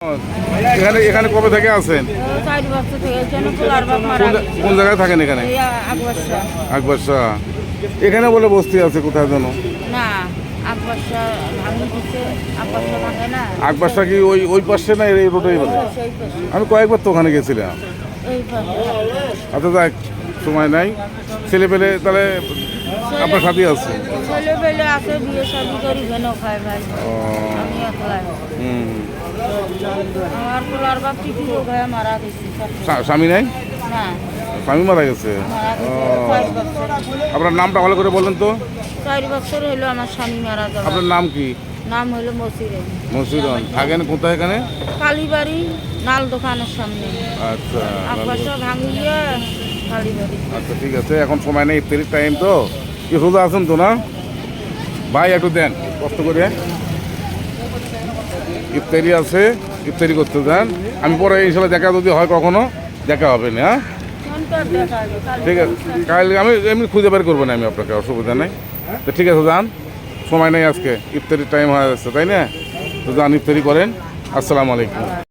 এখানে এখানে কবে থেকে আছেন? 4 বছর থেকে এখানে পোলার বাপ মারা গেছে। কোন জায়গায় থাকেন এখানে? এই আকবরশা। আকবরশা। এখানে বলে বস্তি আছে কোথায় যেন? না, আকবরশা ভাঙি দিচ্ছে, আকবরশা ভাঙে না। আকবরশা কি ওই ওই পাশে না এই রোডেই বলে? সেই পাশে। আমি কয়েকবার তো ওখানে গেছিলাম। এই পাশে। আচ্ছা যাক, সময় নাই। ছেলে পেলে তাহলে আপনার সাথে আছে? ছেলে পেলে আছে, বিয়ে শাদি করি ভেন খায় ভাই। আমি একলাই। আমার পোলার বাপ টিটি রোগ হয়ে মারা গেছে। স্বামী নাই? না, স্বামী মারা গেছে। মারা গেছে 4 বছর। আপনার নামটা ভালো করে বলেন তো। 4 বছর হলো আমার স্বামী মারা যাওয়া। আপনার নাম কি? নাম হলো মসিরে। মসিরন। থাকেন কোথায় এখানে? কালীবাড়ি নাল দোকানের সামনে। আচ্ছা আকবরশা ভাঙিয়ে কালীবাড়ি। আচ্ছা ঠিক আছে, এখন সময় নেই, ইফতারির টাইম তো। কি সোজা আছেন তো না ভাই? একটু দেন কষ্ট করে। ইফতারি আছে, ইফতারি করতে দেন। আমি পরে ইনশাল্লাহ দেখা যদি হয় কখনো দেখা হবে না। হ্যাঁ ঠিক আছে, কাল আমি এমনি খুঁজে বের করবো না আমি আপনাকে, অসুবিধা নেই। তো ঠিক আছে যান, সময় নেই আজকে, ইফতারির টাইম হয়ে যাচ্ছে তাই না? তো যান ইফতারি করেন। আসসালামু আলাইকুম।